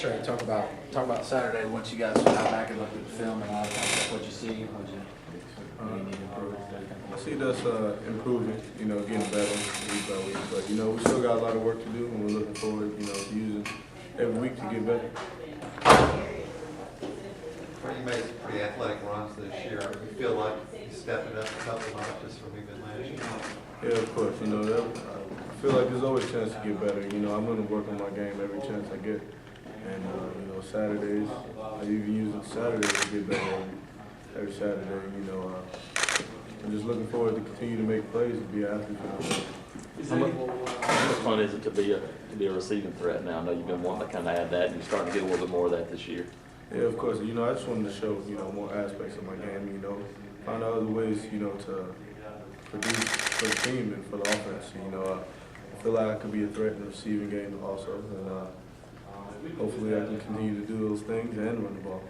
Trey, talk about Saturday. Once you guys got back and looked at the film and all that kind of stuff, what you see, what you need to improve. I see us improving, getting better week by week. But we still got a lot of work to do, and we're looking forward, to using every week to get better. You made some pretty athletic runs this year. You feel like you stepped it up a couple notches from even last year? Yeah, of course. I feel like there's always a chance to get better. I'm going to work on my game every chance I get. And, Saturdays, I even use it Saturdays to get better every Saturday. I'm just looking forward to continue to make plays and be an athlete for them. How much fun is it to be a receiving threat now? I know you've been wanting to kind of add that, and you're starting to get a little bit more of that this year. Yeah, of course. I just wanted to show, more aspects of my game, find out other ways, to produce for the team and for the offense. I feel like I could be a threat in the receiving game also, and hopefully I can continue to do those things and run the ball.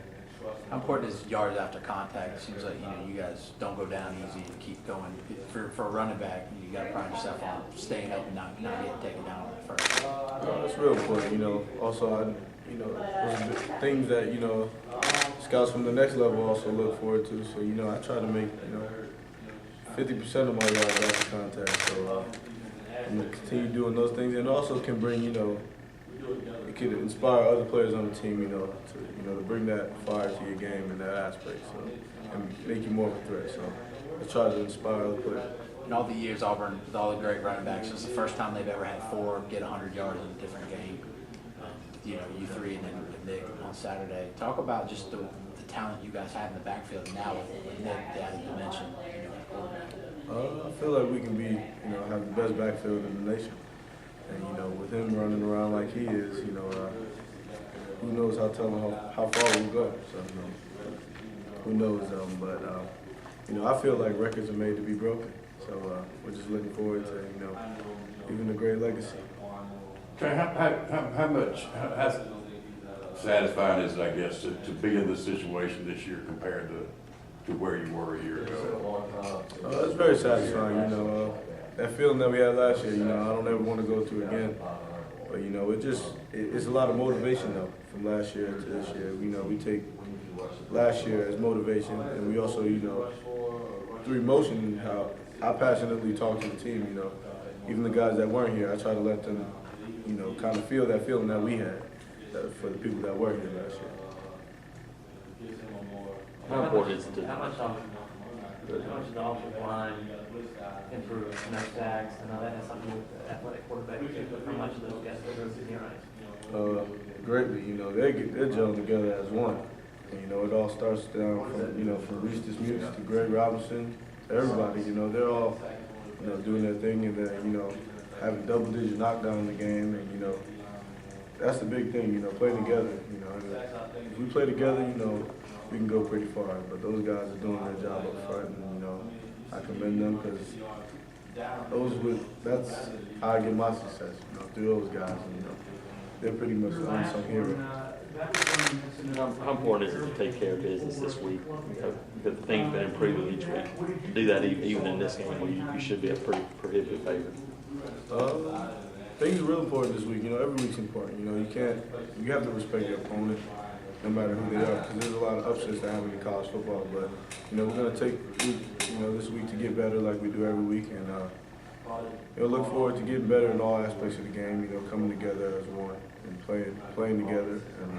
How important is yards after contact? It seems like you guys don't go down easy and keep going. For a running back, you got to pride yourself on staying up and not getting taken down on the first. That's real important. Also, those things that scouts from the next level also look forward to. So I try to make 50% of my yards after contact. So I'm gonna continue doing those things, and also can bring it could inspire other players on the team, to bring that fire to your game in that aspect, so and make you more of a threat. So I try to inspire other players. In all the years, Auburn, with all the great running backs, it's the first time they've ever had four get 100 yards in a different game. You three and then Nick on Saturday. Talk about just the talent you guys have in the backfield now with Nick, the added dimension. I feel like we can be, have the best backfield in the nation. And, with him running around like he is, who knows how far we'll go. So, who knows? But I feel like records are made to be broken. So we're just looking forward to, leaving a great legacy. Trey, how satisfying is it, I guess, to be in this situation this year compared to where you were a year ago? It's very satisfying, that feeling that we had last year, I don't ever want to go through again. But, it's a lot of motivation, though, from last year to this year. We take last year as motivation, and we also, through emotion, how I passionately talk to the team, even the guys that weren't here, I try to let them, kind of feel that feeling that we had for the people that were here last year. How important is it to? How much of the offensive line improve sacks? I know that has something to do with the athletic quarterback too, but how much of those guys improve in your eyes? Greatly, they're gelling together as one. And, it all starts down from Reese Dismukes to Greg Robinson, to everybody. They're all doing their thing, and then having double-digit knockdown in the game, and that's the big thing. Playing together. If we play together, we can go pretty far. But those guys are doing their job up front, and I commend them because that's how I get my success. Through those guys, and they're pretty much unsung heroes. How important is it to take care of business this week? Because the thing's been improving each week. To do that even in this game where you should be a pretty prohibitive favorite. Things are real important this week. Every week's important. You have to respect your opponent, no matter who they are, because there's a lot of upsets that happen in college football. But we're going to take this week to get better like we do every week, and look forward to getting better in all aspects of the game. Coming together as one and playing together, and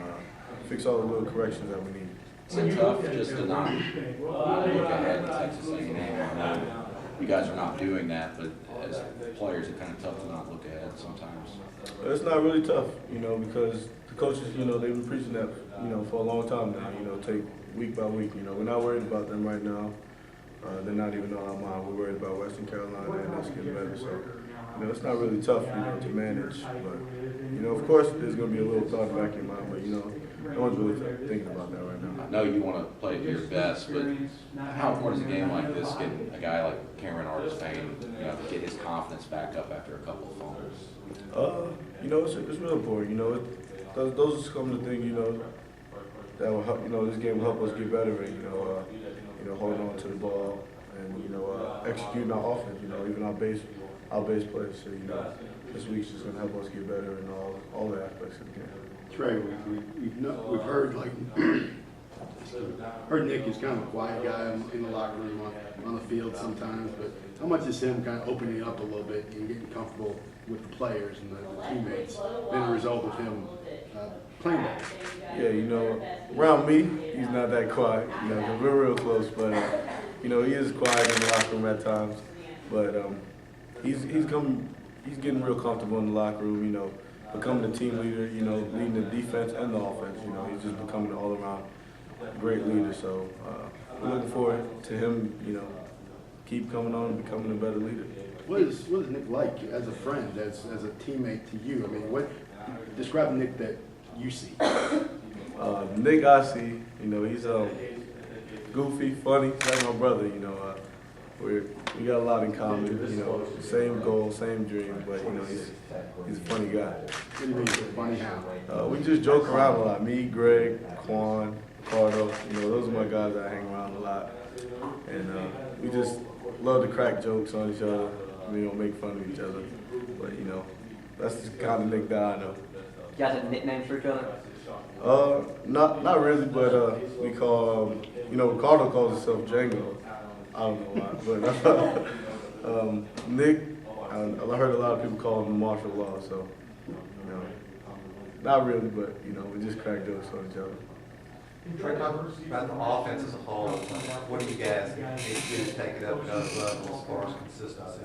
fix all the little corrections that we need. Is it tough just to not look ahead to Texas A&M? I know you guys are not doing that, but as players, it's kind of tough to not look ahead sometimes. It's not really tough, because the coaches, they've been preaching that, for a long time now. Take week by week. We're not worried about them right now. They're not even on our mind. We're worried about Western Carolina and us getting better. So, it's not really tough, to manage. But, of course, there's going to be a little thought back in your mind. But, no one's really thinking about that right now. I know you want to play to your best, but how important is a game like this getting a guy like Cameron Artis-Payne, to get his confidence back up after a couple of fumbles? It's real important. Those are some of the things, that will help. This game will help us get better at, holding on to the ball and executing our offense. Even our base plays. So this week's just gonna help us get better in all the aspects of the game. Trey, we've heard like heard Nick is kind of a quiet guy in the locker room on the field sometimes, but how much is him kind of opening up a little bit and getting comfortable with the players and the teammates been a result of him playing better? Yeah, you know, around me, he's not that quiet, you know, 'cause we're real close, but, you know, he is quiet in the locker room at times, but he's getting real comfortable in the locker room, you know, becoming a team leader, you know, leading the defense and the offense, you know, he's just becoming an all-around great leader, so we're looking forward to him, you know, keep coming on and becoming a better leader. What is Nick like as a friend, as a teammate to you? I mean, describe the Nick that you see. Nick I see, you know, he's goofy, funny, like my brother, you know, we got a lot in common, you know, same goal, same dream, but, you know, he's a funny guy. What do you mean, funny how? We just joke around a lot, me, Greg, Quan, Ricardo, you know, those are my guys that I hang around a lot, and we just love to crack jokes on each other, we don't make fun of each other, but, you know, that's the kind of Nick that I know. You guys have nicknames for each other? Not really, but we call, you know, Ricardo calls himself Django. I don't know why, but Nick, I heard a lot of people call him martial law, so, you know, not really, but, you know, we just crack jokes on each other. Trey, talk about the offense as a whole. What do you guys need to do to take it up another level as far as consistency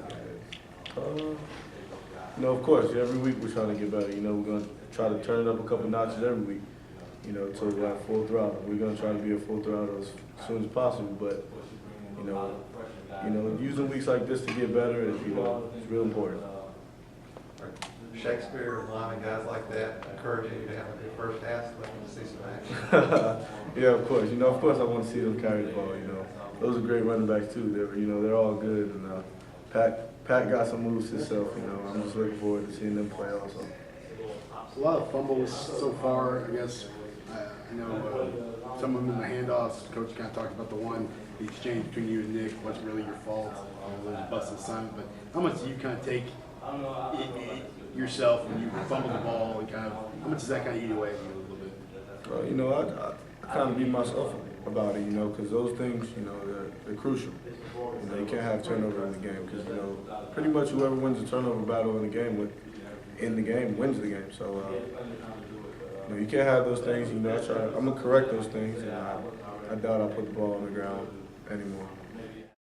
goes? You know, of course, every week we're trying to get better. You know, we're going to try to turn it up a couple notches every week, you know, until we're at full throttle. We're going to try to be at full throttle as soon as possible, but, you know, using weeks like this to get better is, you know, it's real important. Are Shakespeare and Lyman, guys like that, encouraging you to have a good first half, let them see some action? Yeah, of course. You know, of course I want to see them carry the ball, you know. Those are great running backs, too. They're all good, and Pat got some moves himself, you know. I'm just looking forward to seeing them play also. A lot of fumbles so far, I guess. I know some of them in the handoffs. Coach kind of talked about the one, the exchange between you and Nick wasn't really your fault. It was a busted assignment. But how much do you kind of take yourself when you fumble the ball and kind of, how much does that kind of eat away at you a little bit? You know, I kind of beat myself about it, you know, because those things, you know, they're crucial. You know, you can't have turnover in the game because, you know, pretty much whoever wins the turnover battle in the game wins the game. So, you know, you can't have those things. You know, I'm gonna correct those things, and I doubt I'll put the ball on the ground anymore.